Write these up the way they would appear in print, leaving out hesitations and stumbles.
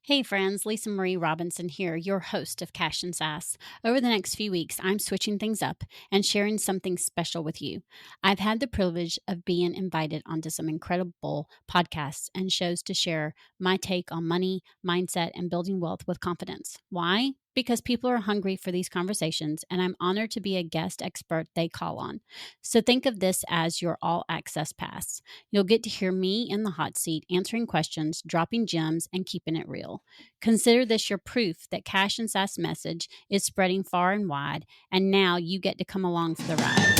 Hey friends, Lisa Marie Robinson here, your host of Cash and Sass. Over the next few weeks, I'm switching things up and sharing something special with you. I've had the privilege of being invited onto some incredible podcasts and shows to share my take on money, mindset, and building wealth with confidence. Why? Because people are hungry for these conversations, and I'm honored to be a guest expert they call on. So think of this as your all access pass. You'll get to hear me in the hot seat answering questions, dropping gems, and keeping it real. Consider this your proof that Cash and Sass message is spreading far and wide, and now you get to come along for the ride.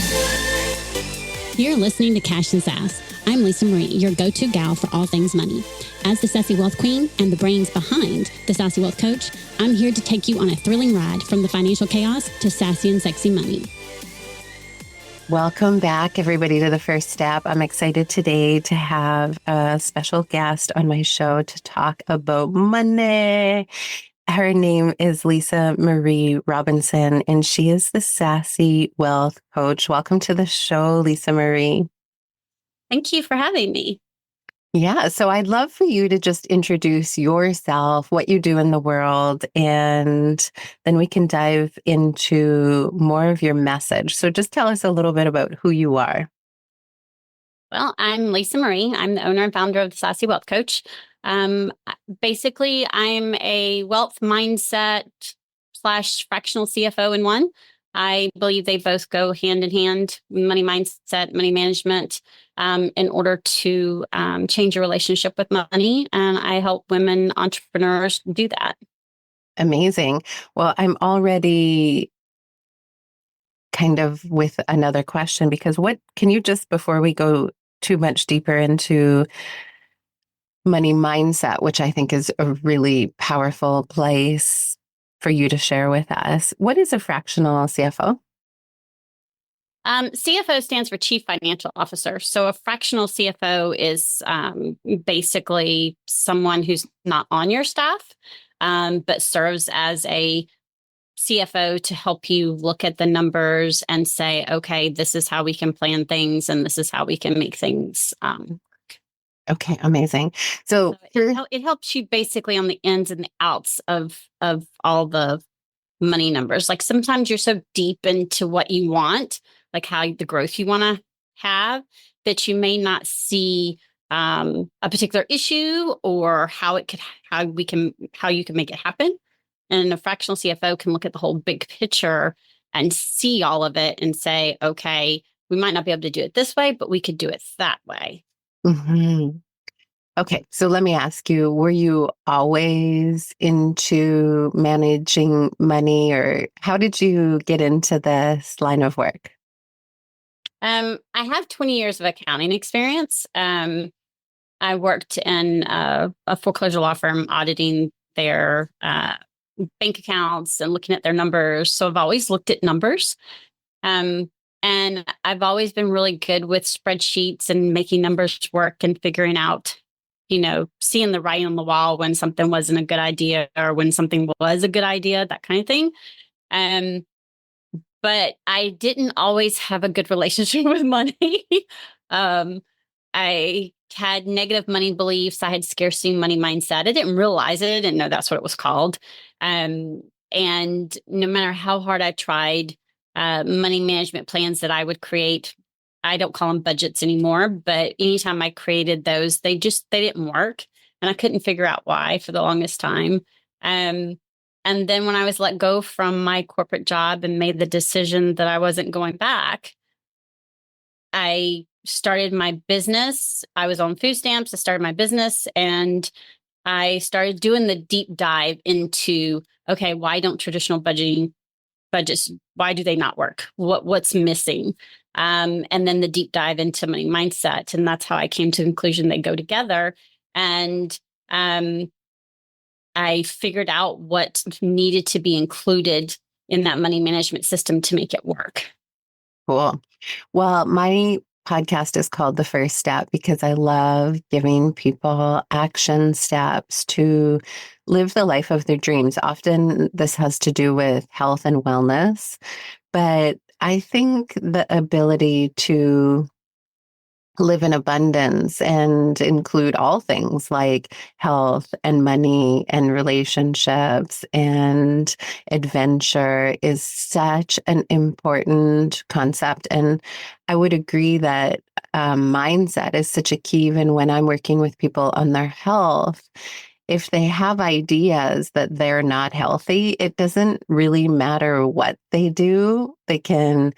You're listening to Cash and Sass. I'm Lisa Marie, your go-to gal for all things money. As the Sassy Wealth Queen and the brains behind the Sassy Wealth Coach, I'm here to take you on a thrilling ride from the financial chaos to sassy and sexy money. Welcome back, everybody, to The First Step. I'm excited today to have a special guest on my show to talk about money. Her name is Lisa Marie Robinson, and she is the Sassy Wealth Coach. Welcome to the show, Lisa Marie. Thank you for having me. Yeah, so I'd love for you to just introduce yourself, what you do in the world, and then we can dive into more of your message. So just tell us a little bit about who you are. Well, I'm Lisa Marie. I'm the owner and founder of the Sassy Wealth Coach. Basically, I'm a wealth mindset / fractional CFO in one. I believe they both go hand in hand, money mindset, money management, in order to change your relationship with money. And I help women entrepreneurs do that. Amazing. Well, I'm already kind of with another question, because what can you just, before we go too much deeper into money mindset, which I think is a really powerful place for you to share with us, what is a fractional CFO? CFO stands for Chief Financial Officer. So a fractional CFO is basically someone who's not on your staff, but serves as a CFO to help you look at the numbers and say, okay, this is how we can plan things and this is how we can make things. Okay, amazing. So it helps you basically on the ins and the outs of all the money numbers. Like sometimes you're so deep into what you want, like how the growth you want to have, that you may not see a particular issue or how you can make it happen. And a fractional CFO can look at the whole big picture and see all of it and say, okay, we might not be able to do it this way, but we could do it that way. Mm-hmm. Okay, so let me ask you, were you always into managing money, or how did you get into this line of work? I have 20 years of accounting experience. I worked in a foreclosure law firm auditing their bank accounts and looking at their numbers. So I've always looked at numbers. And I've always been really good with spreadsheets and making numbers work and figuring out, seeing the writing on the wall when something wasn't a good idea or when something was a good idea, that kind of thing. But I didn't always have a good relationship with money. I had negative money beliefs. I had scarcity money mindset. I didn't realize it. I didn't know that's what it was called. And no matter how hard I tried, money management plans that I would create, I don't call them budgets anymore, but anytime I created those, they didn't work. And I couldn't figure out why for the longest time. And then when I was let go from my corporate job and made the decision that I wasn't going back, I started my business. I was on food stamps. I started my business and I started doing the deep dive into, okay, why don't traditional budgets, why do they not work? What's missing? And then the deep dive into money mindset. And that's how I came to the conclusion they go together. And I figured out what needed to be included in that money management system to make it work. Cool. Well, my podcast is called The First Step because I love giving people action steps to live the life of their dreams. Often this has to do with health and wellness, but I think the ability to live in abundance and include all things like health and money and relationships and adventure is such an important concept. And I would agree that mindset is such a key, even when I'm working with people on their health. If they have ideas that they're not healthy, it doesn't really matter what they do. They can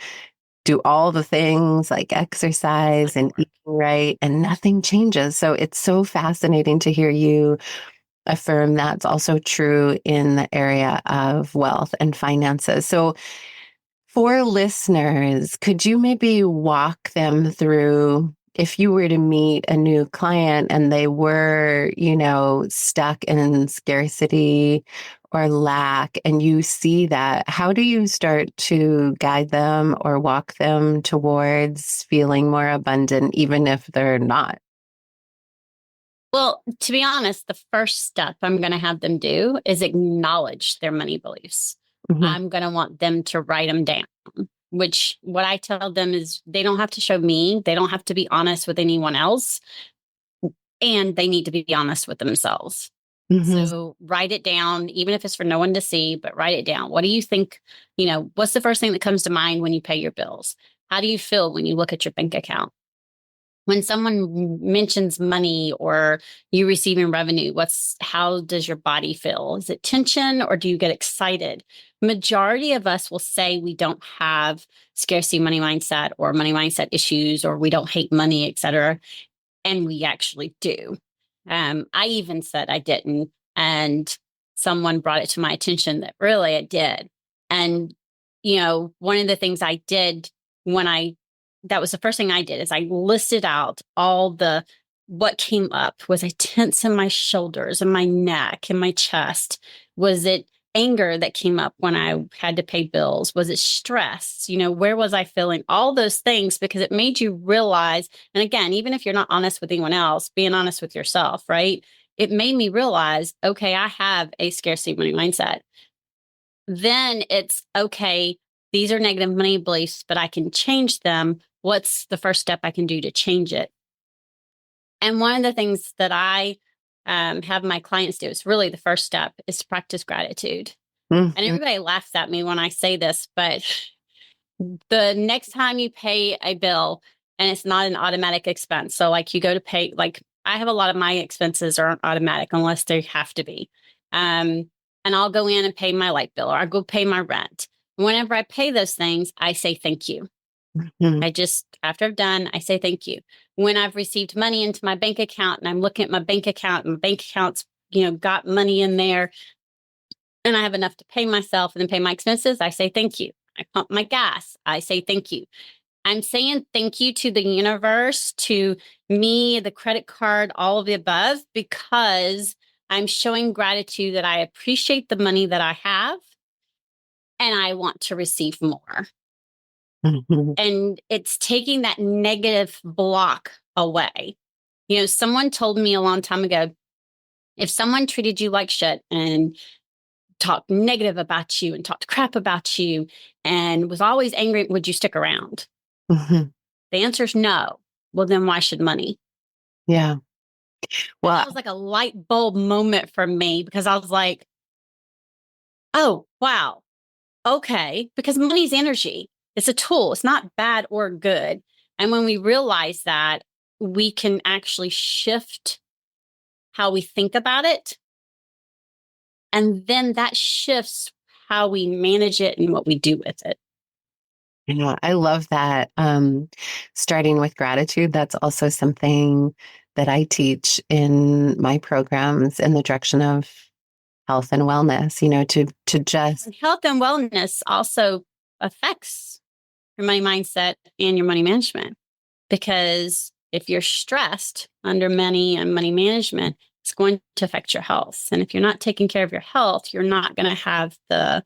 do all the things like exercise and eating right, and nothing changes. So it's so fascinating to hear you affirm that's also true in the area of wealth and finances. So for listeners, could you maybe walk them through if you were to meet a new client and they were, stuck in scarcity or lack, and you see that, how do you start to guide them or walk them towards feeling more abundant, even if they're not? Well, to be honest, the first step I'm going to have them do is acknowledge their money beliefs. Mhm, I'm going to want them to write them down, which what I tell them is they don't have to show me, they don't have to be honest with anyone else, and they need to be honest with themselves. mhm, So write it down, even if it's for no one to see, but write it down. What do you think? What's the first thing that comes to mind when you pay your bills? How do you feel when you look at your bank account? When someone mentions money or you receiving revenue, how does your body feel? Is it tension or do you get excited? Majority of us will say we don't have scarcity money mindset or money mindset issues, or we don't hate money, et cetera. And we actually do. I even said I didn't. And someone brought it to my attention that really it did. And, one of the things I did that was the first thing I did is I listed out what came up. Was I tense in my shoulders and my neck and my chest? Was it anger that came up when I had to pay bills? Was it stress? Where was I feeling? All those things, because it made you realize, and again, even if you're not honest with anyone else, being honest with yourself, right? It made me realize, okay, I have a scarcity money mindset. Then it's okay, these are negative money beliefs, but I can change them. What's the first step I can do to change it? And one of the things that I have my clients do is really the first step is to practice gratitude. And mhm, everybody laughs at me when I say this, but the next time you pay a bill and it's not an automatic expense. So like you go to pay, like I have a lot of my expenses aren't automatic unless they have to be. And I'll go in and pay my light bill or I'll go pay my rent. Whenever I pay those things, I say thank you. mhm, After I've done, I say thank you. When I've received money into my bank account and I'm looking at my bank account and my bank account's, got money in there and I have enough to pay myself and then pay my expenses, I say thank you. I pump my gas, I say thank you. I'm saying thank you to the universe, to me, the credit card, all of the above, because I'm showing gratitude that I appreciate the money that I have and I want to receive more. mhm, And it's taking that negative block away. Someone told me a long time ago, if someone treated you like shit and talked negative about you and talked crap about you and was always angry, would you stick around? mhm. The answer is no. Well, then why should money? Yeah. And Well, that was like a light bulb moment for me because I was like, oh, wow. Okay. Because money's energy. It's a tool. It's not bad or good. And when we realize that, we can actually shift how we think about it. And then that shifts how we manage it and what we do with it. I love that. Starting with gratitude, that's also something that I teach in my programs in the direction of health and wellness, to just And health and wellness also affects your money mindset and your money management. Because if you're stressed under money and money management, it's going to affect your health. And if you're not taking care of your health, you're not going to have the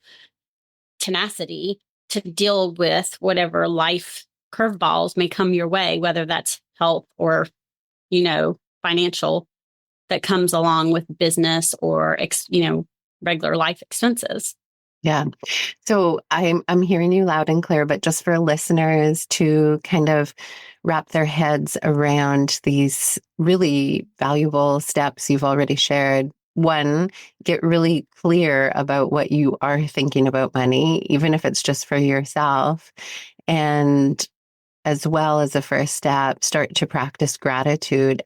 tenacity to deal with whatever life curveballs may come your way, whether that's health or, financial that comes along with business or, regular life expenses. Yeah. So I'm hearing you loud and clear, but just for listeners to kind of wrap their heads around these really valuable steps you've already shared. One, get really clear about what you are thinking about money, even if it's just for yourself. And as well as a first step, start to practice gratitude.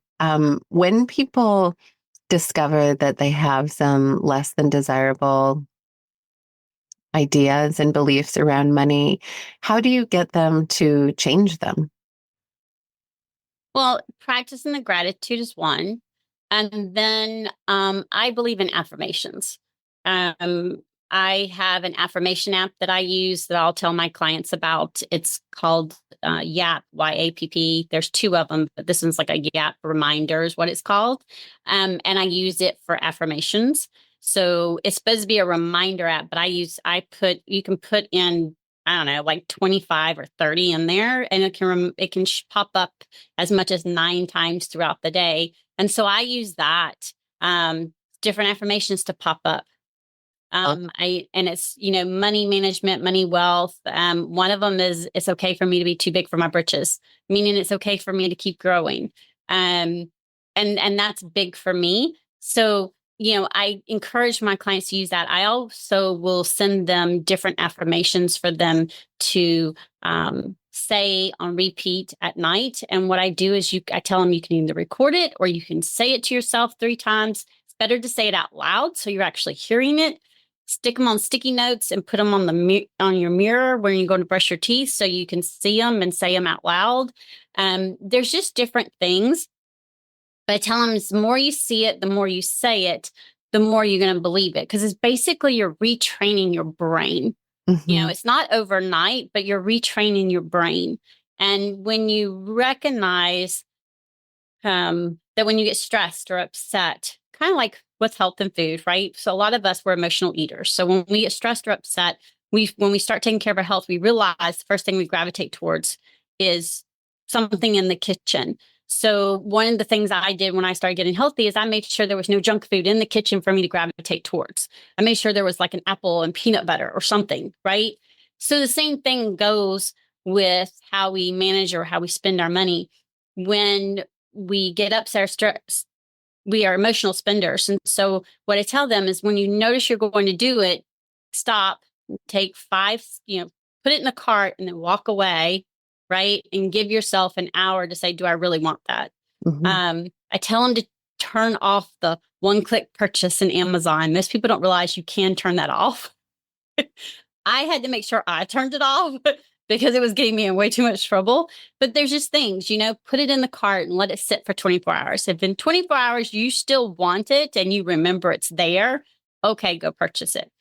When people discover that they have some less than desirable ideas and beliefs around money, how do you get them to change them? Well, practicing the gratitude is one. And then I believe in affirmations. Um, I have an affirmation app that I use that I'll tell my clients about. It's called YAP, YAPP. There's two of them, but this one's like a YAP reminder is what it's called. And I use it for affirmations. So it's supposed to be a reminder app, but you can put in, I don't know, like 25 or 30 in there, and it can pop up as much as 9 times throughout the day. And so I use that, different affirmations to pop up. And it's, money management, money wealth. One of them is it's okay for me to be too big for my britches, meaning it's okay for me to keep growing. Um, and that's big for me. So, I encourage my clients to use that. I also will send them different affirmations for them to say on repeat at night. And what I do is I tell them you can either record it or you can say it to yourself 3 times. It's better to say it out loud so you're actually hearing it. Stick them on sticky notes and put them on your mirror when you go to brush your teeth so you can see them and say them out loud. There's just different things. But I tell them the more you see it, the more you say it, the more you're going to believe it. Because it's basically you're retraining your brain. Mm-hmm. It's not overnight, but you're retraining your brain. And when you recognize that when you get stressed or upset, kind of like with health and food, right? So a lot of us were emotional eaters. So when we get stressed or upset, when we start taking care of our health, we realize the first thing we gravitate towards is something in the kitchen. So one of the things I did when I started getting healthy is I made sure there was no junk food in the kitchen for me to gravitate towards. I made sure there was like an apple and peanut butter or something, right? So the same thing goes with how we manage or how we spend our money. When we get upset, stressed, we are emotional spenders. And so what I tell them is when you notice you're going to do it, stop, take 5, put it in the cart and then walk away, right? And give yourself an hour to say, do I really want that? Mm-hmm. I tell them to turn off the one-click purchase in Amazon. Most people don't realize you can turn that off. I had to make sure I turned it off because it was getting me in way too much trouble. But there's just things, put it in the cart and let it sit for 24 hours. If in 24 hours you still want it and you remember it's there, okay, go purchase it.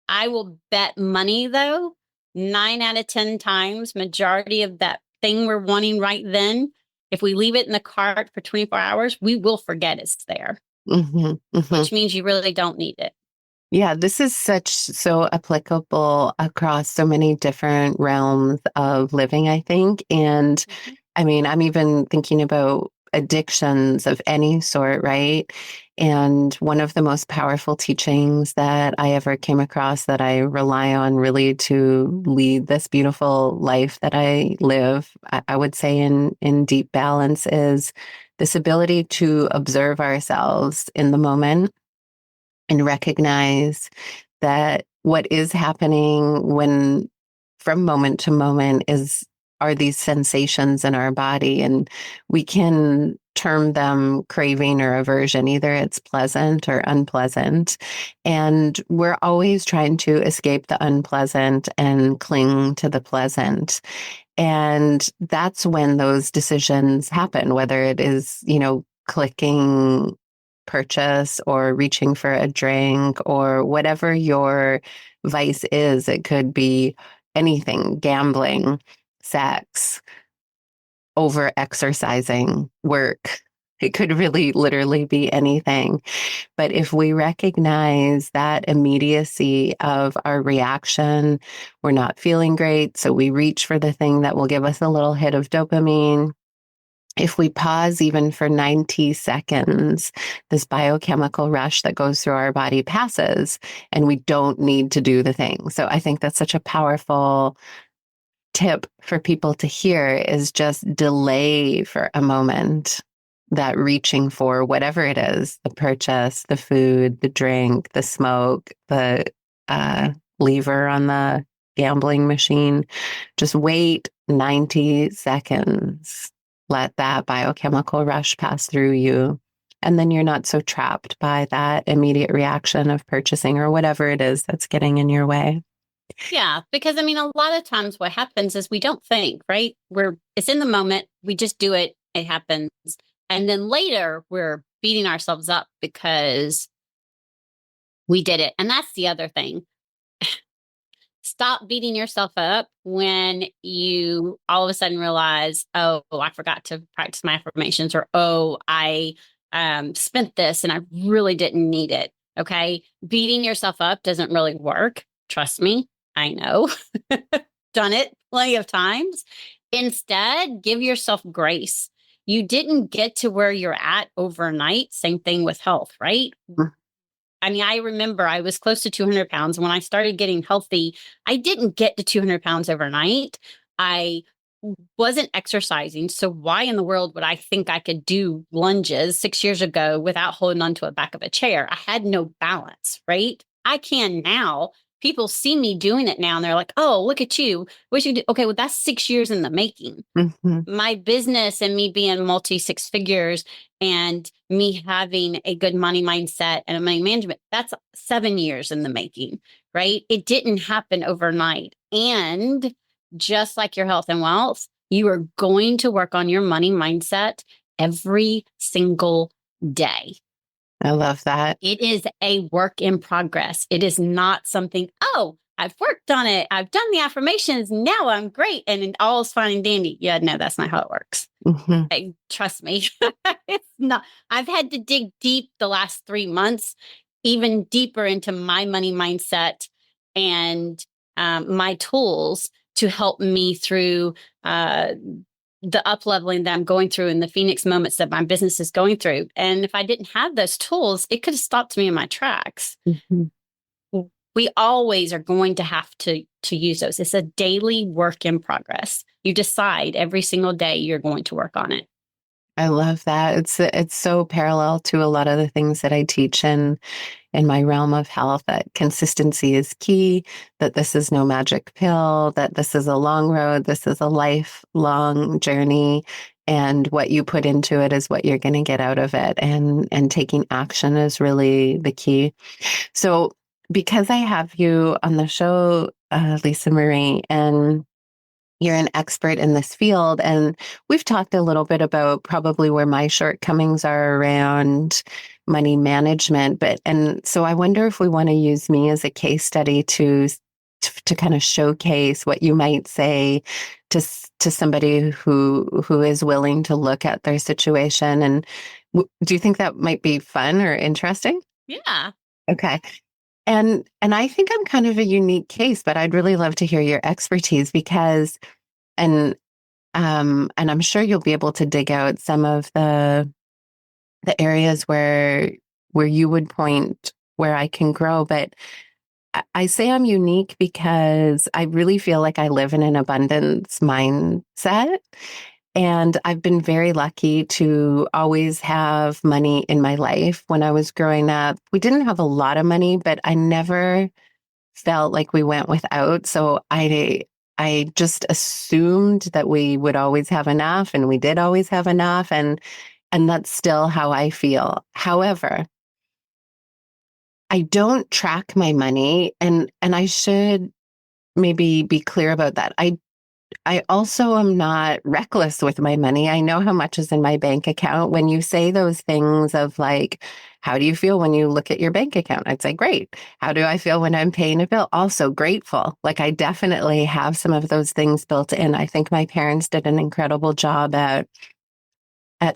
I will bet money though, 9 out of 10 times, majority of that thing we're wanting right then, if we leave it in the cart for 24 hours, we will forget it's there, Mm-hmm. Mm-hmm. which means you really don't need it. Yeah, this is so applicable across so many different realms of living, I think. And Mhm. I mean, I'm even thinking about addictions of any sort, right? And one of the most powerful teachings that I ever came across that I rely on really to lead this beautiful life that I live, I would say in deep balance is this ability to observe ourselves in the moment and recognize that what is happening when from moment to moment are these sensations in our body, and we can term them craving or aversion. Either it's pleasant or unpleasant, and we're always trying to escape the unpleasant and cling to the pleasant. And that's when those decisions happen, whether it is, clicking purchase or reaching for a drink or whatever your vice is. It could be anything, gambling, sex, over exercising, work. It could really literally be anything. But if we recognize that immediacy of our reaction, we're not feeling great. So we reach for the thing that will give us a little hit of dopamine. if we pause even for 90 seconds, this biochemical rush that goes through our body passes and we don't need to do the thing. So I think that's such a powerful tip for people to hear is just delay for a moment that reaching for whatever it is, the purchase, the food, the drink, the smoke, the lever on the gambling machine. Just wait 90 seconds. Let that biochemical rush pass through you. And then you're not so trapped by that immediate reaction of purchasing or whatever it is that's getting in your way. Yeah, because I mean, a lot of times what happens is we don't think, right? It's in the moment, we just do it, it happens. And then later we're beating ourselves up because we did it. And that's the other thing. Stop beating yourself up when you all of a sudden realize, oh, I forgot to practice my affirmations, or oh, I spent this and I really didn't need it. Okay. Beating yourself up doesn't really work. Trust me. I know. Done it plenty of times. Instead, give yourself grace. You didn't get to where you're at overnight. Same thing with health, right? I mean, I remember I was close to 200 pounds. When I started getting healthy, I didn't get to 200 pounds overnight. I wasn't exercising. So why in the world would I think I could do lunges 6 years ago without holding onto the back of a chair? I had no balance, right? I can now. People see me doing it now and they're like, oh, look at you. What you do? Okay, well, that's 6 years in the making. Mm-hmm. My business and me being multi six figures and me having a good money mindset and a money management, that's 7 years in the making, right? It didn't happen overnight. And just like your health and wealth, you are going to work on your money mindset every single day. I love that. It is a work in progress. It is not something, oh, I've worked on it. I've done the affirmations. Now I'm great. And all is fine and dandy. Yeah, no, that's not how it works. Mm-hmm. Hey, trust me. It's not. I've had to dig deep the last 3 months, even deeper into my money mindset and my tools to help me through the up leveling that I'm going through and the Phoenix moments that my business is going through. And if I didn't have those tools, it could have stopped me in my tracks. Mm-hmm. We always are going to have to use those. It's a daily work in progress. You decide every single day you're going to work on it. I love that. It's so parallel to a lot of the things that I teach in my realm of health, that consistency is key, that this is no magic pill, that this is a long road, this is a lifelong journey, and what you put into it is what you're going to get out of it, and taking action is really the key. So because I have you on the show, Lisa Marie, and you're an expert in this field, and we've talked a little bit about probably where my shortcomings are around money management, and so I wonder if we want to use me as a case study to kind of showcase what you might say to somebody who is willing to look at their situation. And do you think that might be fun or interesting? Yeah. Okay. And I think I'm kind of a unique case, but I'd really love to hear your expertise because, and I'm sure you'll be able to dig out some of the areas where you would point where I can grow. But I say I'm unique because I really feel like I live in an abundance mindset. And I've been very lucky to always have money in my life. When I was growing up, we didn't have a lot of money, but I never felt like we went without. So I just assumed that we would always have enough, and we did always have enough. And that's still how I feel. However, I don't track my money, and I should maybe be clear about that. I also am not reckless with my money. I know how much is in my bank account. When you say those things of like, how do you feel when you look at your bank account? I'd say, great. How do I feel when I'm paying a bill? Also grateful. Like I definitely have some of those things built in. I think my parents did an incredible job at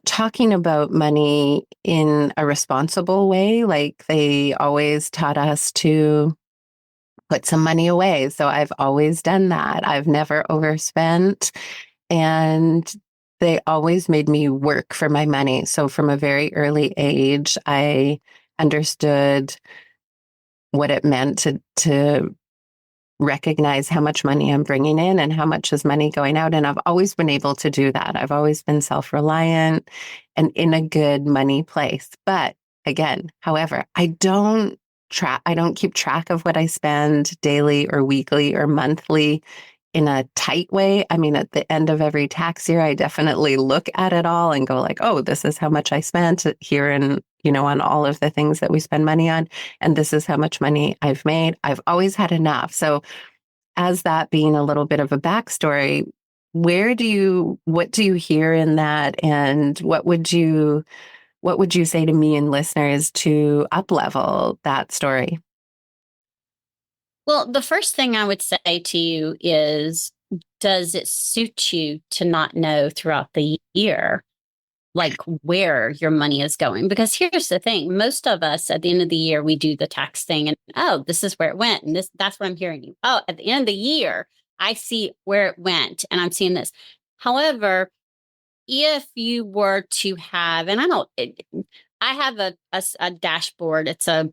talking about money in a responsible way. Like they always taught us to put some money away. So I've always done that. I've never overspent. And they always made me work for my money. So from a very early age, I understood what it meant to recognize how much money I'm bringing in and how much is money going out. And I've always been able to do that. I've always been self-reliant and in a good money place. But again, however, I don't keep track of what I spend daily or weekly or monthly in a tight way. I mean, at the end of every tax year, I definitely look at it all and go like, oh, this is how much I spent here and, on all of the things that we spend money on. And this is how much money I've made. I've always had enough. So as that being a little bit of a backstory, what do you hear in that? And what would you say to me and listeners to up level that story? Well, the first thing I would say to you is, does it suit you to not know throughout the year, like where your money is going? Because here's the thing, most of us at the end of the year, we do the tax thing and, oh, this is where it went. And that's what I'm hearing you. Oh, at the end of the year, I see where it went and I'm seeing this. However, if you were to have, and I have a dashboard. It's a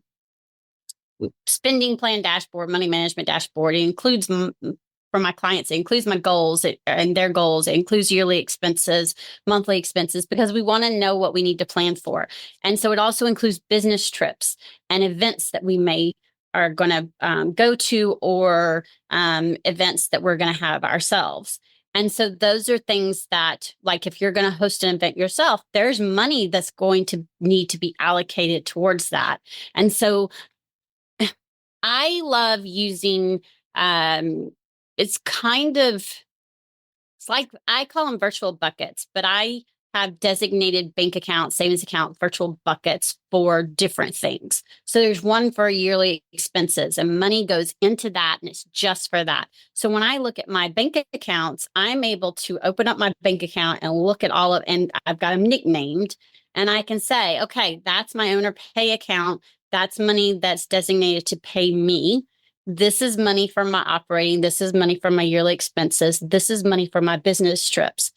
spending plan dashboard, money management dashboard. It includes, for my clients, it includes my goals and their goals. It includes yearly expenses, monthly expenses, because we want to know what we need to plan for. And so it also includes business trips and events that we are going to go to, or events that we're going to have ourselves. And so those are things that, like, if you're going to host an event yourself, there's money that's going to need to be allocated towards that. And so I love using, it's like, I call them virtual buckets, but I have designated bank account, savings account, virtual buckets for different things. So there's one for yearly expenses, and money goes into that, and it's just for that. So when I look at my bank accounts, I'm able to open up my bank account and look at and I've got them nicknamed, and I can say, okay, that's my owner pay account. That's money that's designated to pay me. This is money for my operating. This is money for my yearly expenses. This is money for my business trips.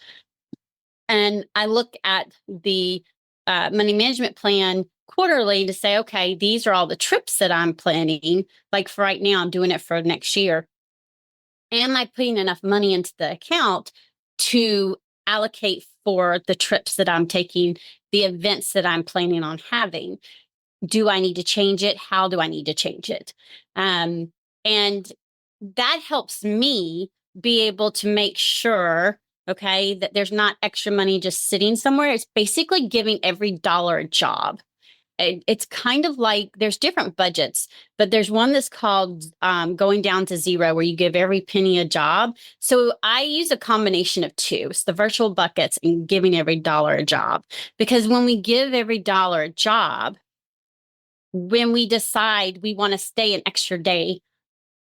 And I look at the money management plan quarterly to say, okay, these are all the trips that I'm planning. Like for right now, I'm doing it for next year. Am I putting enough money into the account to allocate for the trips that I'm taking, the events that I'm planning on having? Do I need to change it? How do I need to change it? And that helps me be able to make sure, okay, that there's not extra money just sitting somewhere. It's basically giving every dollar a job. It's kind of like, there's different budgets, but there's one that's called going down to zero, where you give every penny a job. So I use a combination of two. It's the virtual buckets and giving every dollar a job. Because when we give every dollar a job, when we decide we want to stay an extra day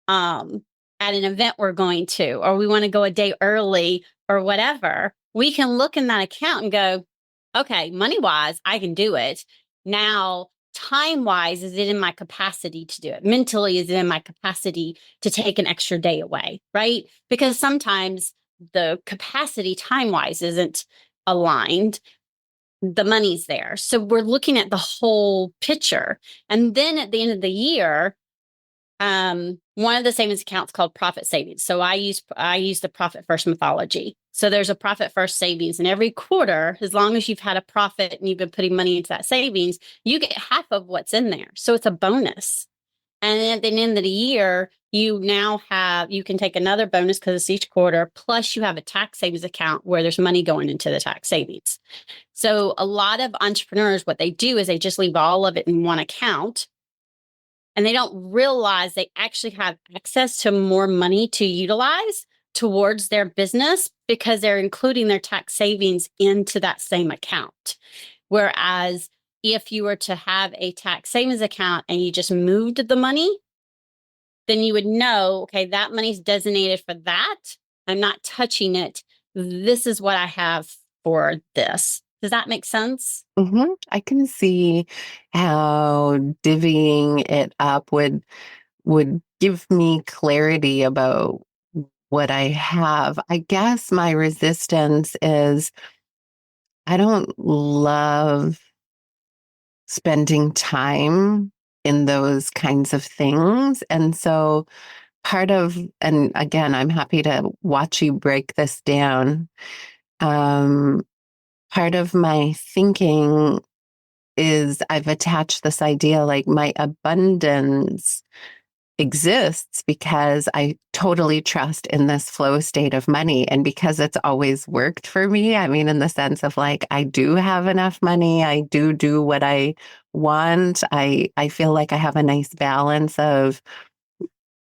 at an event we're going to, or we want to go a day early or whatever, we can look in that account and go, okay, money wise, I can do it. Now, time wise, is it in my capacity to do it? Mentally, is it in my capacity to take an extra day away? Right? Because sometimes the capacity time wise isn't aligned. The money's there. So we're looking at the whole picture. And then at the end of the year, one of the savings accounts called profit savings. So I use the profit first methodology. So there's a profit first savings, and every quarter, as long as you've had a profit and you've been putting money into that savings, you get half of what's in there. So it's a bonus. And then at the end of the year, you can take another bonus because it's each quarter, plus you have a tax savings account where there's money going into the tax savings. So a lot of entrepreneurs, what they do is they just leave all of it in one account, and they don't realize they actually have access to more money to utilize towards their business because they're including their tax savings into that same account. Whereas if you were to have a tax savings account and you just moved the money, then you would know, okay, that money's designated for that. I'm not touching it. This is what I have for this. Does that make sense? I can see how divvying it up would give me clarity about what I have. I guess my resistance is I don't love spending time in those kinds of things. And so and again, I'm happy to watch you break this down. Um, Part of my thinking is I've attached this idea like my abundance exists because I totally trust in this flow state of money. And because it's always worked for me, I mean, in the sense of like, I do have enough money. I do what I want. I feel like I have a nice balance of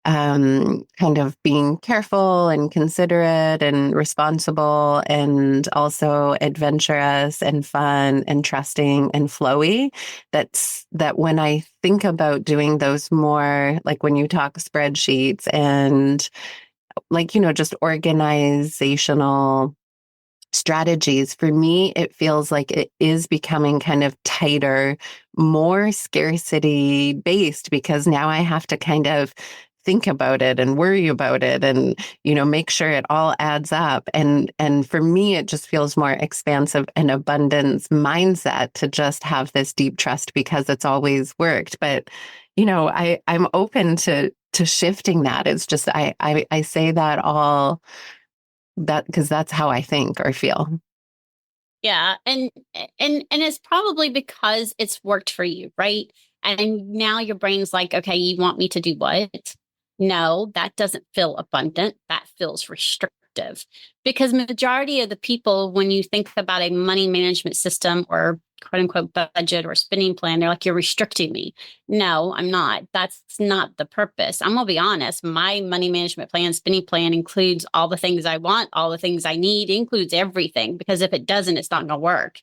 kind of being careful and considerate and responsible and also adventurous and fun and trusting and flowy. That when I think about doing those more, like when you talk spreadsheets and like, just organizational strategies, for me, it feels like it is becoming kind of tighter, more scarcity based, because now I have to kind of think about it and worry about it and, make sure it all adds up. And for me, it just feels more expansive and abundance mindset to just have this deep trust because it's always worked. But, I'm open to shifting that. It's just, I say that all that because that's how I think or feel. Yeah, and it's probably because it's worked for you, right? And now your brain's like, okay, you want me to do what? No, that doesn't feel abundant. That feels restrictive. Because majority of the people, when you think about a money management system or quote unquote budget or spending plan, they're like, you're restricting me. No, I'm not. That's not the purpose. I'm gonna be honest. My money management plan, spending plan includes all the things I want, all the things I need, includes everything. Because if it doesn't, it's not gonna work.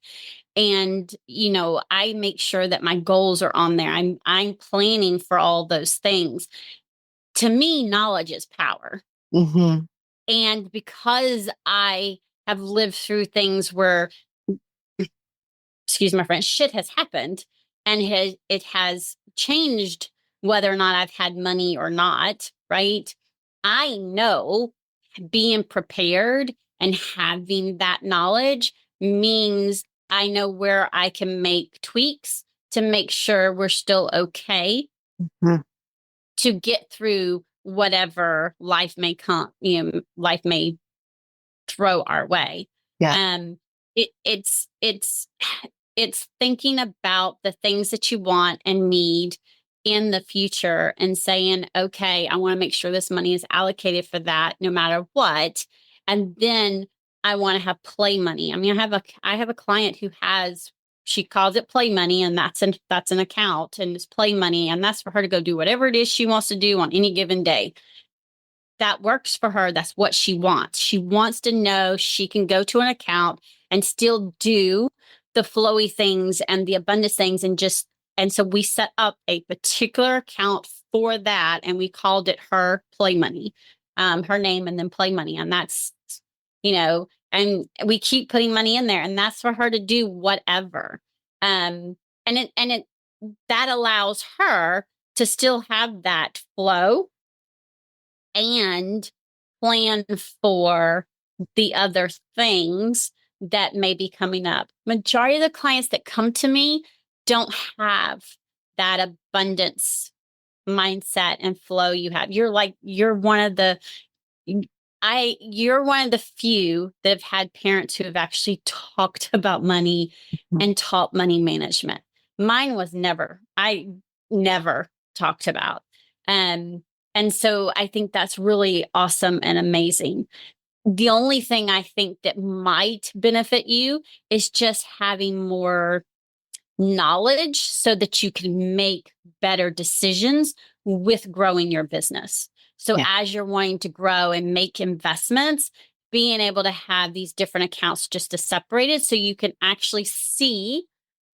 And I make sure that my goals are on there. I'm planning for all those things. To me, knowledge is power. Mm-hmm. And because I have lived through things where, excuse my French, shit has happened and it has changed whether or not I've had money or not, right? I know being prepared and having that knowledge means I know where I can make tweaks to make sure we're still okay Mm-hmm. to get through whatever life may come, life may throw our way. Yeah. Um, it's it's thinking about the things that you want and need in the future and saying, okay, I want to make sure this money is allocated for that no matter what. And then I want to have play money. I mean, I have a client who has, she calls it play money, and that's an account and it's play money. And that's for her to go do whatever it is she wants to do on any given day that works for her. That's what she wants. She wants to know she can go to an account and still do the flowy things and the abundance things and so we set up a particular account for that and we called it her play money, her name and then play money. And that's, and we keep putting money in there and that's for her to do whatever. And it that allows her to still have that flow and plan for the other things that may be coming up. Majority of the clients that come to me don't have that abundance mindset and flow you have. You're one of the you're one of the few that have had parents who have actually talked about money and taught money management. Mine was never. I never talked about. Um, and so I think that's really awesome and amazing. The only thing I think that might benefit you is just having more knowledge so that you can make better decisions with growing your business. So Yeah. as you're wanting to grow and make investments, being able to have these different accounts just to separate it so you can actually see,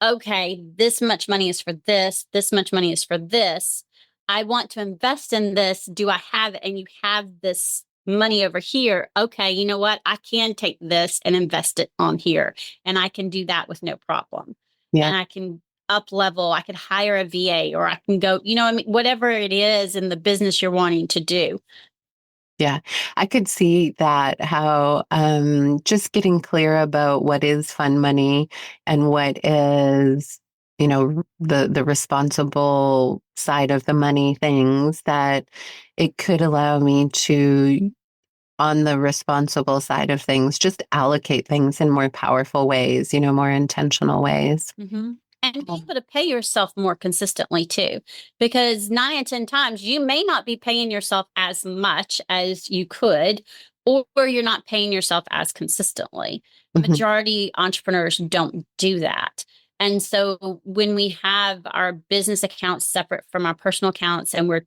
okay, this much money is for this much money is for this. I want to invest in this. Do I have it? And you have this money over here. Okay, you know what? I can take this and invest it on here. And I can do that with no problem. Yeah. And I can up level, I could hire a VA or I can go, whatever it is in the business you're wanting to do. Yeah, I could see that how just getting clear about what is fun money and what is, the responsible side of the money things, that it could allow me to, on the responsible side of things, just allocate things in more powerful ways, more intentional ways. Mm-hmm. And be able to pay yourself more consistently too, because 9 out of 10 times you may not be paying yourself as much as you could, or you're not paying yourself as consistently. Mhm. Majority entrepreneurs don't do that. And so when we have our business accounts separate from our personal accounts, and we're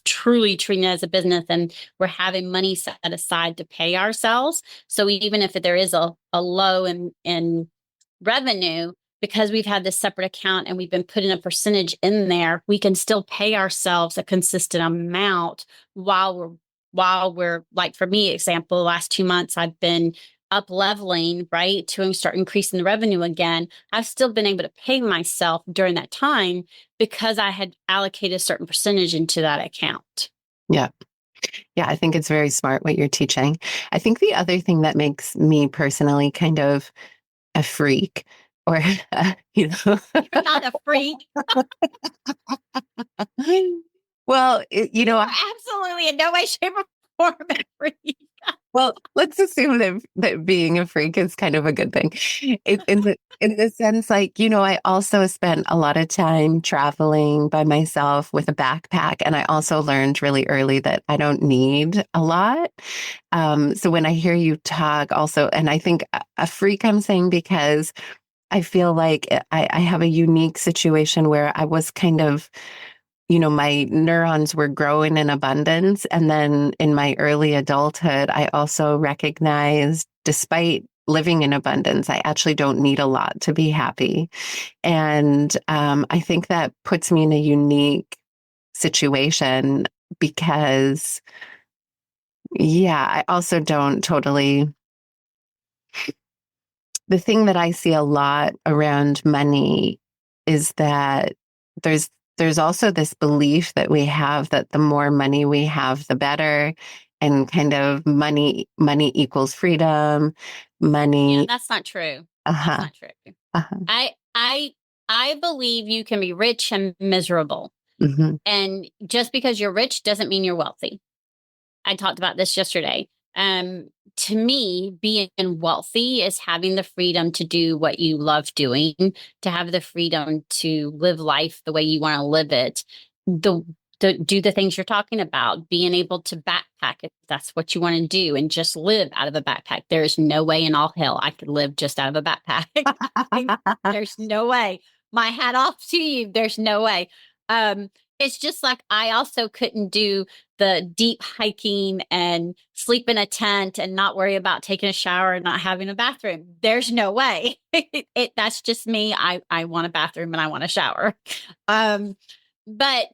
truly treating it as a business, and we're having money set aside to pay ourselves. So even if there is a low in revenue, because we've had this separate account and we've been putting a percentage in there, we can still pay ourselves a consistent amount while we're like, for me, example, the last 2 months, I've been up leveling, right, to start increasing the revenue again. I've still been able to pay myself during that time because I had allocated a certain percentage into that account. Yeah. Yeah, I think it's very smart what you're teaching. I think the other thing that makes me personally kind of a freak, or, you know, You're not a freak. well, Absolutely in no way, shape, or form a freak. well, let's assume that being a freak is kind of a good thing. In the sense, like, I also spent a lot of time traveling by myself with a backpack, and I also learned really early that I don't need a lot. So when I hear you talk, also, and I think a freak, I'm saying because I feel like I have a unique situation where I was kind of, my neurons were growing in abundance. And then in my early adulthood, I also recognized, despite living in abundance, I actually don't need a lot to be happy. And I think that puts me in a unique situation because, yeah, I also don't totally. The thing that I see a lot around money is that there's there's also this belief that we have that the more money we have, the better, and kind of money equals freedom. Yeah, Money, that's not true. That's uh-huh, not true. uh-huh, I I I believe you can be rich and miserable. hmm And just because you're rich doesn't mean you're wealthy. I talked about this yesterday. Um, to me, being wealthy is having the freedom to do what you love doing, to have the freedom to live life the way you want to live it, the, do the things you're talking about, being able to backpack if that's what you want to do, and just live out of a backpack. There's no way in all hell I could live just out of a backpack. There's no way. My hat off to you. There's no way. It's just like I also couldn't do the deep hiking and sleep in a tent and not worry about taking a shower and not having a bathroom. There's no way. That's just me. I want a bathroom and I want a shower. Um, but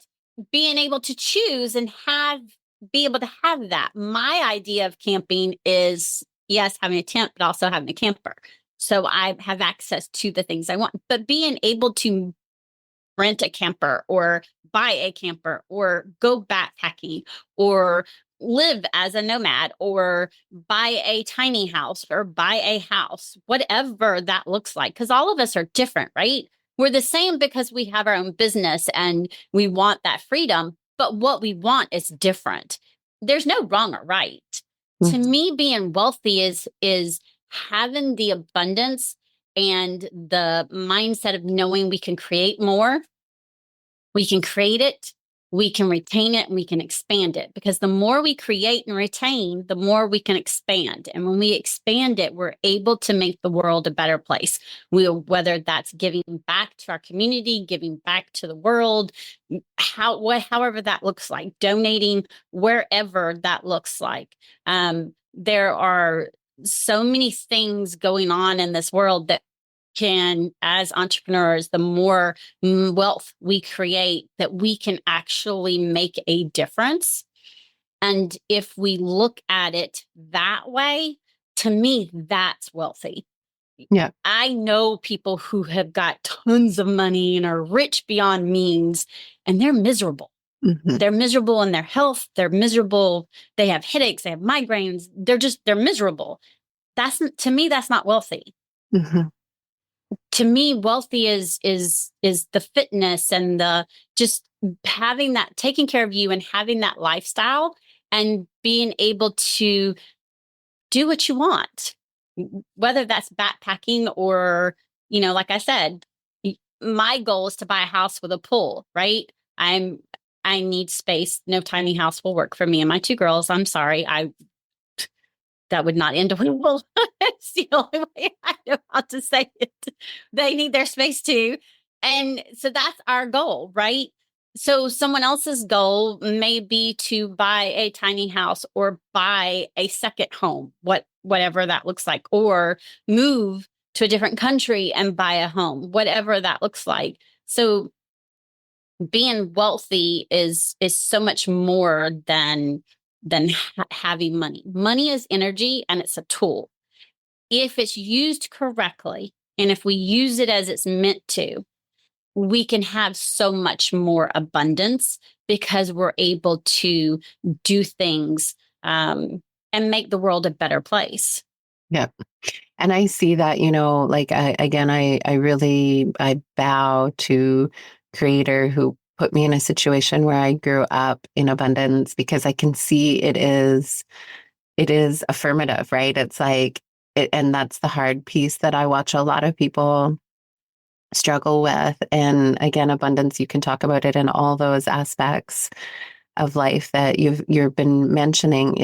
being able to choose and be able to have that. My idea of camping is, yes, having a tent, but also having a camper. So I have access to the things I want. But being able to rent a camper or buy a camper or go backpacking or live as a nomad or buy a tiny house or buy a house, whatever that looks like. Because all of us are different, right? We're the same because we have our own business and we want that freedom, but what we want is different. There's no wrong or right. To me, being wealthy is having the abundance and the mindset of knowing we can create more, we can create it, we can retain it, and we can expand it. Because the more we create and retain, the more we can expand. And when we expand it, we're able to make the world a better place. Whether that's giving back to our community, giving back to the world, however that looks like, donating wherever that looks like. There are so many things going on in this world that can, as entrepreneurs, the more wealth we create, that we can actually make a difference. And if we look at it that way, to me, that's wealthy. Yeah. I know people who have got tons of money and are rich beyond means, and they're miserable. Mhm. They're miserable in their health. They're miserable. They have headaches. They have migraines. They're miserable. To me, that's not wealthy. Mhm. To me, wealthy is the fitness and the just having that, taking care of you and having that lifestyle and being able to do what you want, whether that's backpacking or, like I said, my goal is to buy a house with a pool, right? I need space. No tiny house will work for me and my two girls. I'm sorry. That would not end well. It's the only way I know how to say it. They need their space too. And so that's our goal, right? So someone else's goal may be to buy a tiny house or buy a second home, whatever that looks like, or move to a different country and buy a home, whatever that looks like. So being wealthy is so much more than having money. Money is energy and it's a tool. If it's used correctly and if we use it as it's meant to, we can have so much more abundance because we're able to do things and make the world a better place. Yeah. And I see that, like I bow to Creator who put me in a situation where I grew up in abundance because I can see it is affirmative, right? It's like and that's the hard piece that I watch a lot of people struggle with. And again, abundance, you can talk about it in all those aspects of life that you've been mentioning.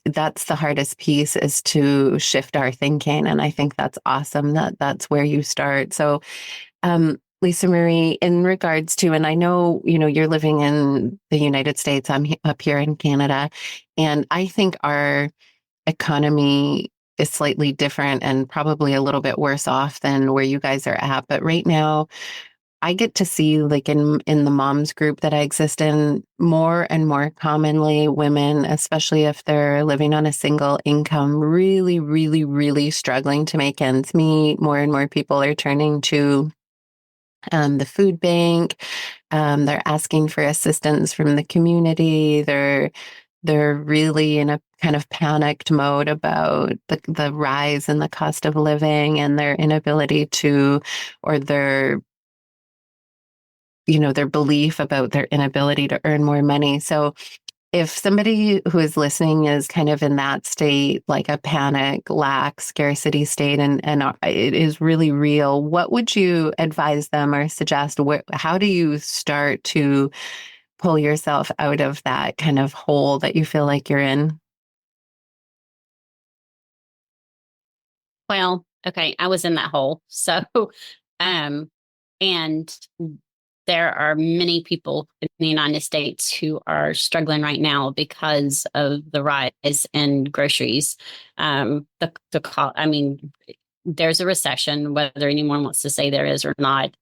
That's the hardest piece, is to shift our thinking. And I think that's awesome that that's where you start. So, Lisa Marie, in regards to, and I know, you're living in the United States, I'm up here in Canada, and I think our economy is slightly different and probably a little bit worse off than where you guys are at. But right now, I get to see, like, in the moms group that I exist in, more and more commonly women, especially if they're living on a single income, really, really, really struggling to make ends meet. More and more people are turning to the food bank. They're asking for assistance from the community. They're really in a kind of panicked mode about the rise in the cost of living and their inability to, or their belief about their inability to earn more money. So if somebody who is listening is kind of in that state, like a panic, lack, scarcity state, and it is really real, what would you advise them or suggest? How do you start to pull yourself out of that kind of hole that you feel like you're in? Well, okay, I was in that hole. So, um, and there are many people in the United States who are struggling right now because of the rise in groceries. I mean, there's a recession, whether anyone wants to say there is or not.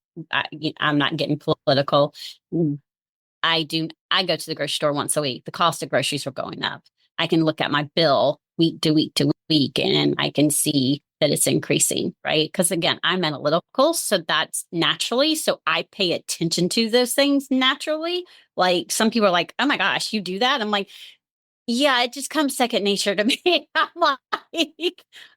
I'm not getting political. I go to the grocery store once a week. The cost of groceries are going up. I can look at my bill week to week to week and I can see that it's increasing, right? Because again, I'm analytical. So that's naturally. So I pay attention to those things naturally. Like some people are like, oh my gosh, you do that? I'm like, yeah, it just comes second nature to me.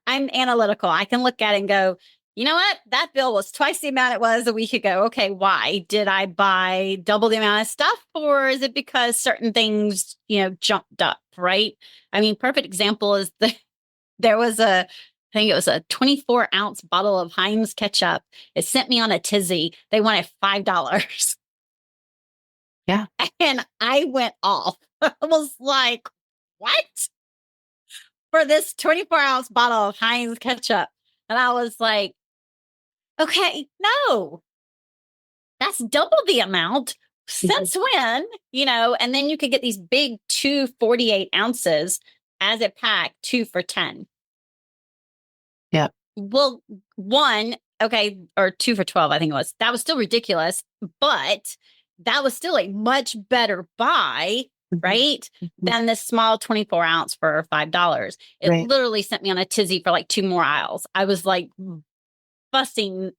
I'm analytical. I can look at it and go, you know what? That bill was twice the amount it was a week ago. Okay, why? Did I buy double the amount of stuff? Or is it because certain things, jumped up, right? I mean, perfect example is there was I think it was a 24-ounce bottle of Heinz ketchup. It sent me on a tizzy. They wanted $5. Yeah. And I went off. I was like, what? For this 24-ounce bottle of Heinz ketchup. And I was like, okay, no, that's double the amount. Since when? And then you could get these big 248 ounces as a pack, 2 for 10. Yeah. Well, one, okay, or 2 for 12, I think it was. That was still ridiculous, but that was still a much better buy, right? Than this small 24-ounce for $5. It Right. literally sent me on a tizzy for like 2 more aisles. I was like busting.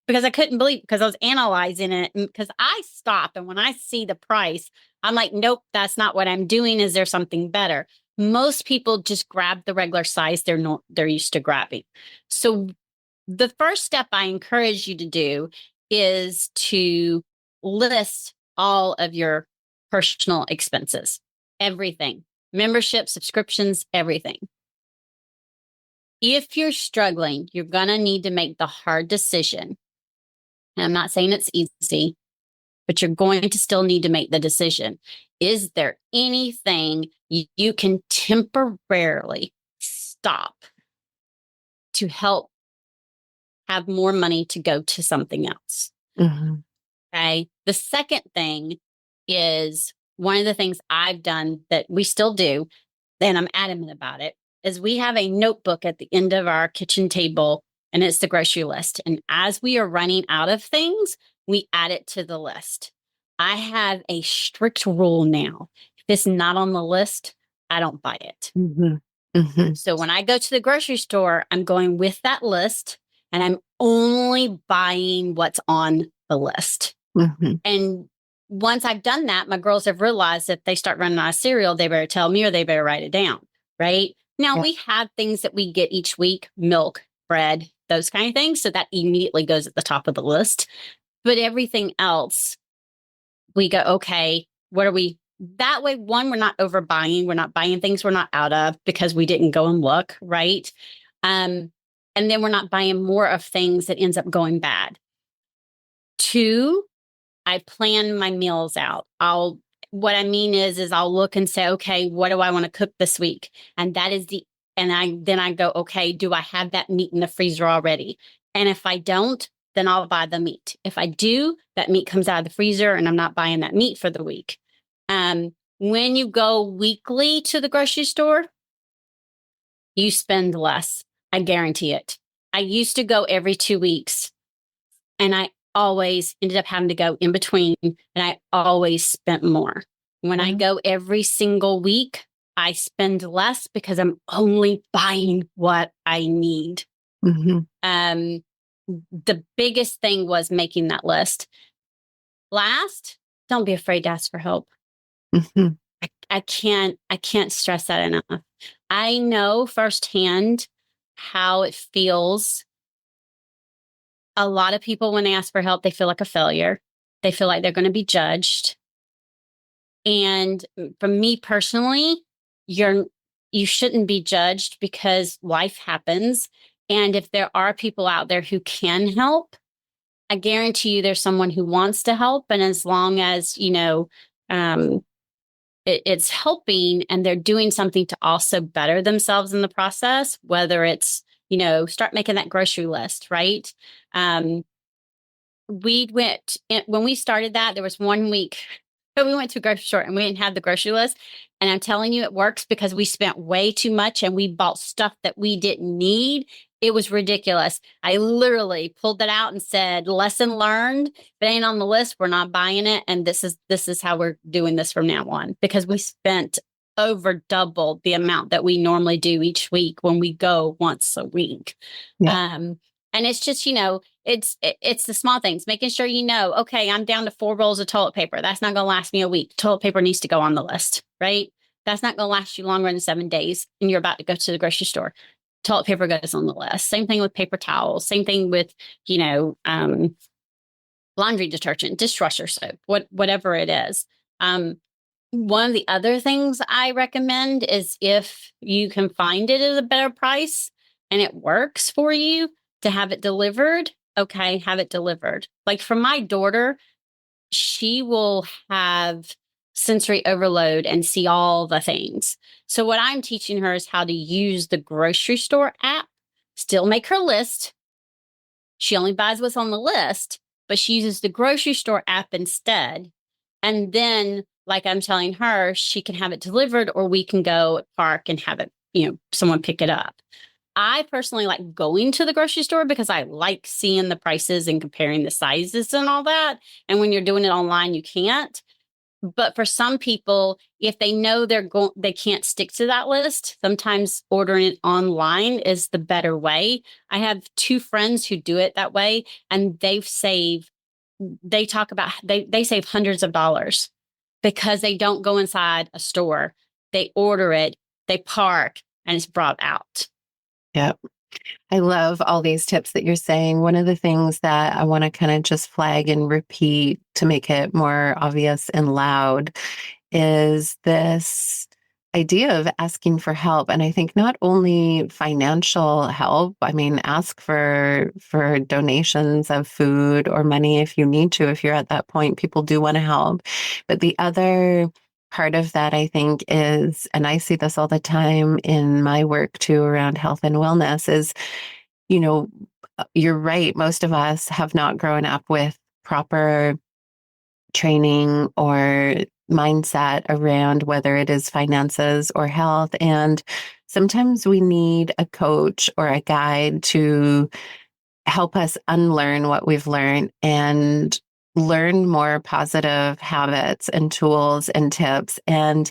because I couldn't believe, because I was analyzing it, and because I stop, and when I see the price, I'm like, nope, that's not what I'm doing. Is there something better? Most people just grab the regular size they're used to grabbing. So the first step I encourage you to do is to list all of your personal expenses, everything, membership, subscriptions, everything. If you're struggling, you're going to need to make the hard decision. And I'm not saying it's easy, but you're going to still need to make the decision. Is there anything you can temporarily stop to help have more money to go to something else? Mm-hmm. Okay. The second thing is one of the things I've done that we still do, and I'm adamant about it, is we have a notebook at the end of our kitchen table, and it's the grocery list. And as we are running out of things, we add it to the list. I have a strict rule now. If it's not on the list, I don't buy it. Mm-hmm. Mm-hmm. So when I go to the grocery store, I'm going with that list, and I'm only buying what's on the list. Mm-hmm. And once I've done that, my girls have realized that they start running out of cereal, they better tell me or they better write it down. Right now, Yeah. we have things that we get each week: milk, bread, those kind of things. So that immediately goes at the top of the list. But everything else, we go, okay, what are we? That way, one, we're not overbuying. We're not buying things we're not out of because we didn't go and look, right? And then we're not buying more of things that ends up going bad. Two, I plan my meals out. What I mean is I'll look and say, okay, what do I want to cook this week? And then I go, okay, do I have that meat in the freezer already? And if I don't, then I'll buy the meat. If I do, that meat comes out of the freezer and I'm not buying that meat for the week. When you go weekly to the grocery store, you spend less. I guarantee it. I used to go every 2 weeks, and I always ended up having to go in between, and I always spent more. When I go every single week, I spend less because I'm only buying what I need. Mm-hmm. The biggest thing was making that list. Last, don't be afraid to ask for help. Mm-hmm. I can't stress that enough. I know firsthand how it feels. A lot of people, when they ask for help, they feel like a failure. They feel like they're going to be judged. And for me personally, you shouldn't be judged because life happens. And if there are people out there who can help, I guarantee you there's someone who wants to help. And as long as, it's helping and they're doing something to also better themselves in the process, whether it's, start making that grocery list, right? When we started that, there was 1 week that we went to a grocery store and we didn't have the grocery list. And I'm telling you, it works because we spent way too much and we bought stuff that we didn't need. It was ridiculous. I literally pulled that out and said, lesson learned. If it ain't on the list, we're not buying it. And this is how we're doing this from now on, because we spent over double the amount that we normally do each week when we go once a week. Yeah. And it's just, it's the small things, making sure, okay, I'm down to 4 rolls of toilet paper. That's not going to last me a week. Toilet paper needs to go on the list, right? That's not going to last you longer than 7 days. And you're about to go to the grocery store. Toilet paper goes on the list. Same thing with paper towels. Same thing with, laundry detergent, dishwasher soap, whatever it is. One of the other things I recommend is, if you can find it at a better price and it works for you, to have it delivered. Okay, have it delivered. Like for my daughter, she will have sensory overload and see all the things. So what I'm teaching her is how to use the grocery store app, still make her list. She only buys what's on the list, but she uses the grocery store app instead. And then, like I'm telling her, she can have it delivered, or we can go park and have it, someone pick it up. I personally like going to the grocery store because I like seeing the prices and comparing the sizes and all that. And when you're doing it online, you can't. But for some people, if they know they can't stick to that list, sometimes ordering it online is the better way. I have two friends who do it that way, and they talk about they save hundreds of dollars because they don't go inside a store. They order it, they park, and it's brought out. Yeah. I love all these tips that you're saying. One of the things that I want to kind of just flag and repeat to make it more obvious and loud is this idea of asking for help. And I think not only financial help, I mean, ask for donations of food or money if you need to, if you're at that point, people do want to help. But the other part of that, I think, is, and I see this all the time in my work too around health and wellness, is, you know, you're right. Most of us have not grown up with proper training or mindset around whether it is finances or health. And sometimes we need a coach or a guide to help us unlearn what we've learned and learn more positive habits and tools and tips. And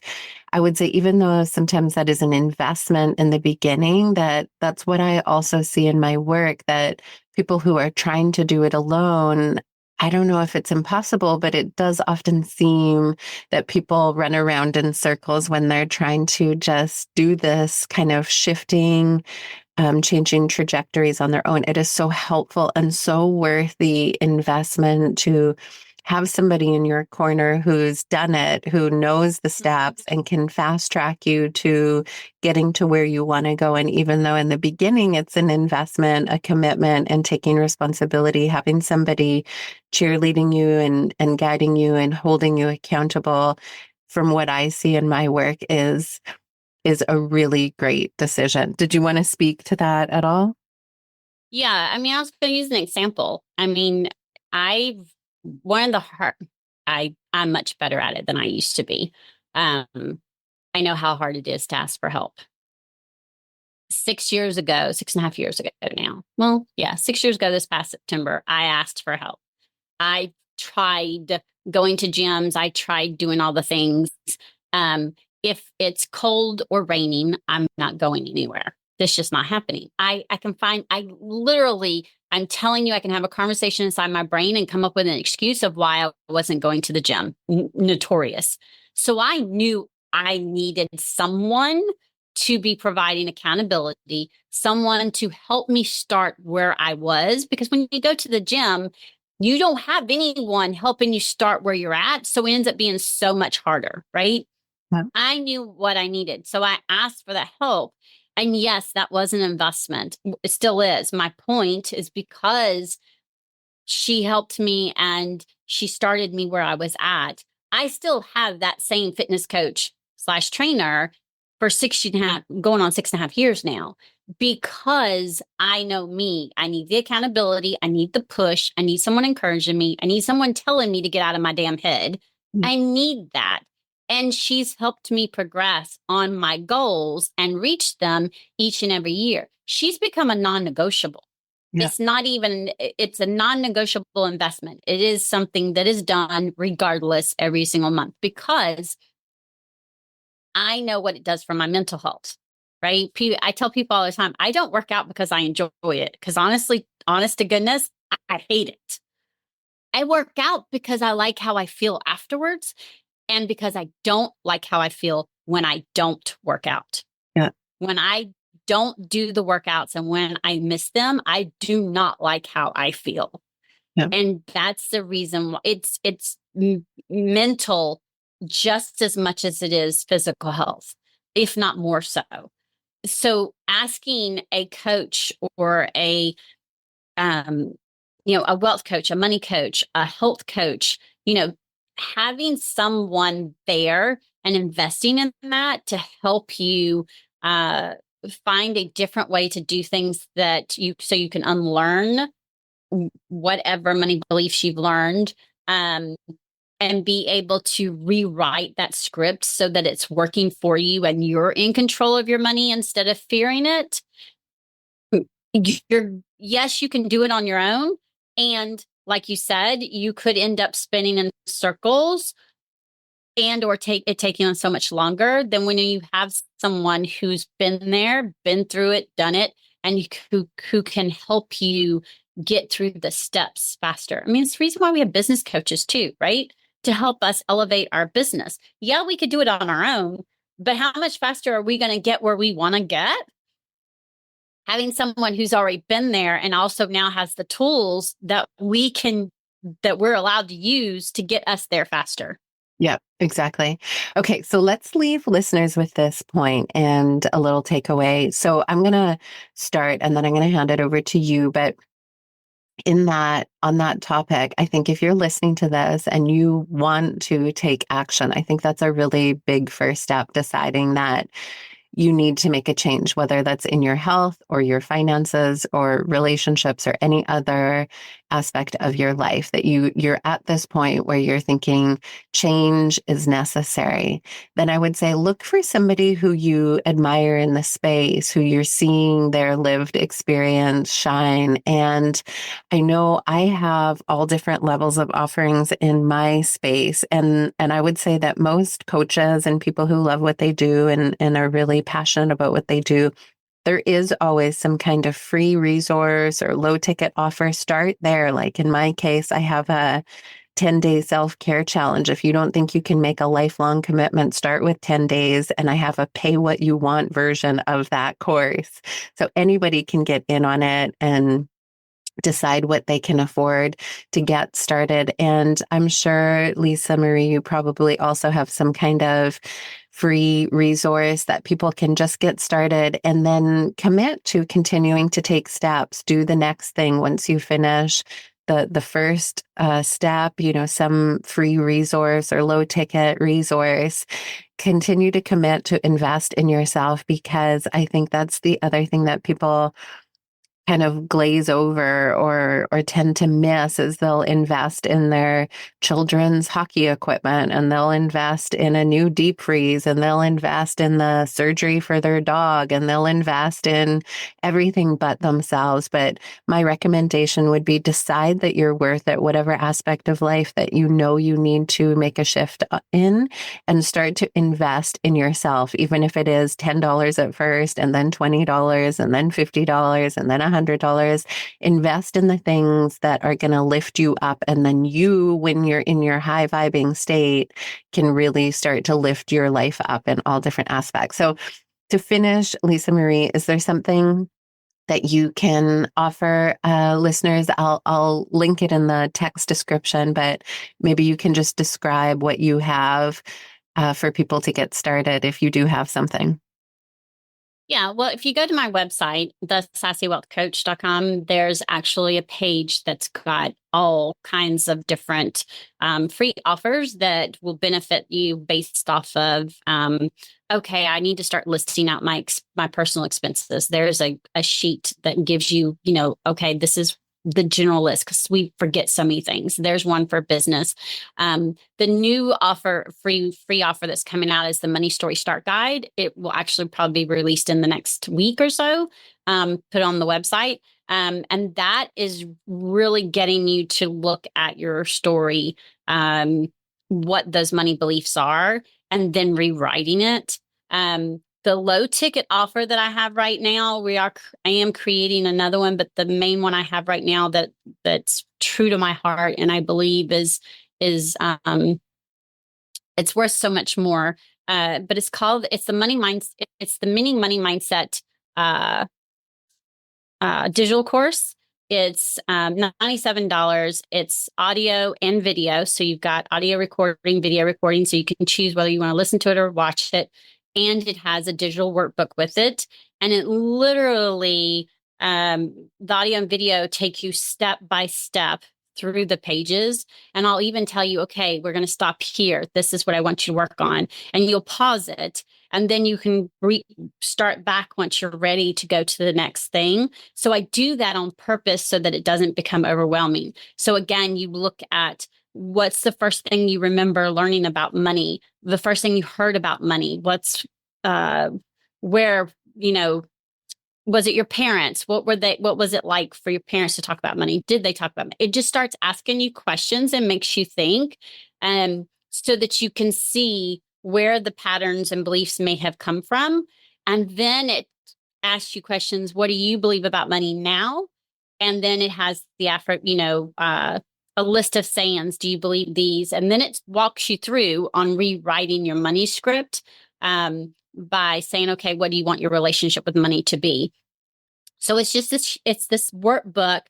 I would say, even though sometimes that is an investment in the beginning, that's what I also see in my work, that people who are trying to do it alone, I don't know if it's impossible, but it does often seem that people run around in circles when they're trying to just do this kind of shifting, changing trajectories on their own. It is so helpful and so worth the investment to have somebody in your corner who's done it, who knows the steps and can fast track you to getting to where you want to go. And even though in the beginning it's an investment, a commitment, and taking responsibility, having somebody cheerleading you and guiding you and holding you accountable, from what I see in my work, is a really great decision. Did you want to speak to that at all? Yeah, I mean, I was going to use an example. I mean, I've one of the hard. I'm much better at it than I used to be. I know how hard it is to ask for help. 6 years ago, 6.5 years ago now. Well, yeah, 6 years ago this past September, I asked for help. I tried going to gyms. I tried doing all the things. If it's cold or raining, I'm not going anywhere. That's just not happening. I can find, I literally, I'm telling you, I can have a conversation inside my brain and come up with an excuse of why I wasn't going to the gym. Notorious. So I knew I needed someone to be providing accountability, someone to help me start where I was. Because when you go to the gym, you don't have anyone helping you start where you're at. So it ends up being so much harder, right? Yeah. I knew what I needed. So I asked for that help. And yes, that was an investment. It still is. My point is because she helped me and she started me where I was at. I still have that same fitness coach slash trainer for 6.5, going on 6.5 years now, because I know me. I need the accountability. I need the push. I need someone encouraging me. I need someone telling me to get out of my damn head. Mm. I need that. And she's helped me progress on my goals and reach them each and every year. She's become a non negotiable. Yeah. It's not even, it's a non-negotiable investment. It is something that is done regardless every single month, because I know what it does for my mental health, right? I tell people all the time, I don't work out because I enjoy it. Because honestly, honest to goodness, I hate it. I work out because I like how I feel afterwards, and because I don't like how I feel when I don't work out. Yeah. When I don't do the workouts and when I miss them, I do not like how I feel. Yeah. And that's the reason why it's mental just as much as it is physical health, if not more so. So asking a coach or um, a wealth coach, a money coach, a health coach, having someone there and investing in that to help you uh, find a different way to do things so you can unlearn whatever money beliefs you've learned, um, and be able to rewrite that script so that it's working for you and you're in control of your money instead of fearing it. Yes, you can do it on your own. And like you said, you could end up spinning in circles, and or take it taking on so much longer than when you have someone who's been there, been through it, done it, and who can help you get through the steps faster. I mean, it's the reason why we have business coaches too, right? To help us elevate our business. Yeah, we could do it on our own, but how much faster are we going to get where we want to get? Having someone who's already been there and also now has the tools that we're allowed to use to get us there faster. Yeah, exactly. Okay, so let's leave listeners with this point and a little takeaway. So I'm going to start and then I'm going to hand it over to you. But on that topic, I think if you're listening to this and you want to take action, I think that's a really big first step, deciding that you need to make a change, whether that's in your health or your finances or relationships or any other aspect of your life, that you're at this point where you're thinking change is necessary. Then I would say look for somebody who you admire in the space, who you're seeing their lived experience shine. And I know I have all different levels of offerings in my space. And I would say that most coaches and people who love what they do and are really passionate about what they do, there is always some kind of free resource or low ticket offer. Start there. Like in my case, I have a 10-day self-care challenge. If you don't think you can make a lifelong commitment, start with 10 days. And I have a pay what you want version of that course. So anybody can get in on it and decide what they can afford to get started. And I'm sure, Lisa Marie, you probably also have some kind of free resource that people can just get started and then commit to continuing to take steps, do the next thing once you finish the first step, some free resource or low ticket resource. Continue to commit to invest in yourself, because I think that's the other thing that people kind of glaze over or tend to miss, is they'll invest in their children's hockey equipment, and they'll invest in a new deep freeze, and they'll invest in the surgery for their dog, and they'll invest in everything but themselves. But my recommendation would be decide that you're worth it, whatever aspect of life that you know you need to make a shift in, and start to invest in yourself, even if it is $10 at first, and then $20, and then $50, and then $100. Invest in the things that are going to lift you up. And then you, when you're in your high vibing state, can really start to lift your life up in all different aspects. So to finish, Lisa Marie, is there something that you can offer listeners? I'll link it in the text description, but maybe you can just describe what you have for people to get started if you do have something. Yeah, well, if you go to my website, the sassywealthcoach.com, there's actually a page that's got all kinds of different free offers that will benefit you based off of, okay, I need to start listing out my personal expenses. There's a sheet that gives you, okay, this is the general list, because we forget so many things. There's one for business. The new free offer that's coming out is the Money Story Start Guide. It will actually probably be released in the next week or so, put on the website. And that is really getting you to look at your story, what those money beliefs are, and then rewriting it. The low ticket offer that I have right now, I am creating another one, but the main one I have right now that's true to my heart and I believe is it's worth so much more. But it's the mini money mindset digital course. It's $97. It's audio and video. So you've got audio recording, video recording. So you can choose whether you want to listen to it or watch it. And it has a digital workbook with it. And it literally, the audio and video take you step by step through the pages. And I'll even tell you, okay, we're going to stop here. This is what I want you to work on. And you'll pause it. And then you can start back once you're ready to go to the next thing. So I do that on purpose so that it doesn't become overwhelming. So again, you look at what's the first thing you remember learning about money, the first thing you heard about money, where, was it your parents? What was it like for your parents to talk about money? Did they talk about money? It just starts asking you questions and makes you think. so that you can see where the patterns and beliefs may have come from. And then it asks you questions. What do you believe about money now? And then it has the a list of sayings. Do you believe these? And then it walks you through on rewriting your money script by saying, okay, what do you want your relationship with money to be? So it's just this workbook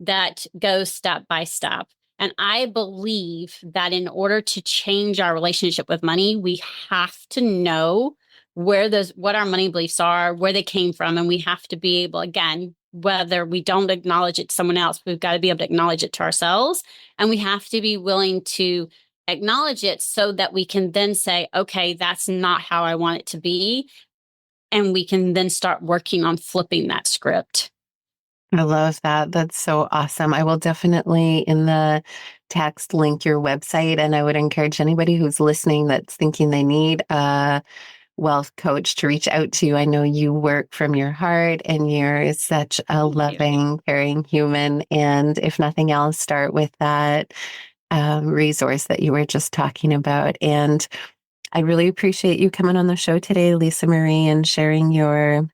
that goes step by step. And I believe that in order to change our relationship with money, we have to know what our money beliefs are, where they came from. And we have to be able, again, whether we don't acknowledge it to someone else, we've got to be able to acknowledge it to ourselves. And we have to be willing to acknowledge it so that we can then say, okay, that's not how I want it to be. And we can then start working on flipping that script. I love that. That's so awesome. I will definitely in the text link your website, and I would encourage anybody who's listening that's thinking they need a wealth coach to reach out to you. I know you work from your heart and you're such a loving, caring human. And if nothing else, start with that resource that you were just talking about. And I really appreciate you coming on the show today, Lisa Marie, and sharing your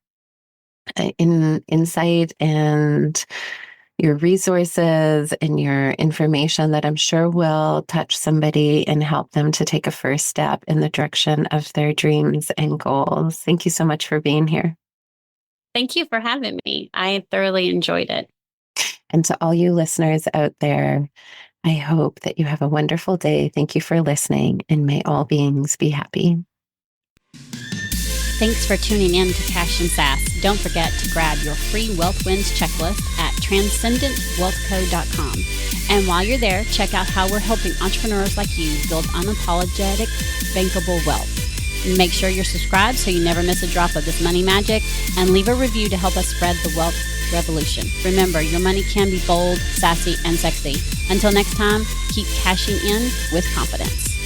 insight and your resources and your information that I'm sure will touch somebody and help them to take a first step in the direction of their dreams and goals. Thank you so much for being here. Thank you for having me. I thoroughly enjoyed it. And to all you listeners out there, I hope that you have a wonderful day. Thank you for listening, and may all beings be happy. Thanks for tuning in to Cash and Sass. Don't forget to grab your free Wealth Wins checklist at transcendentwealthco.com. And while you're there, check out how we're helping entrepreneurs like you build unapologetic, bankable wealth. Make sure you're subscribed so you never miss a drop of this money magic, and leave a review to help us spread the wealth revolution. Remember, your money can be bold, sassy, and sexy. Until next time, keep cashing in with confidence.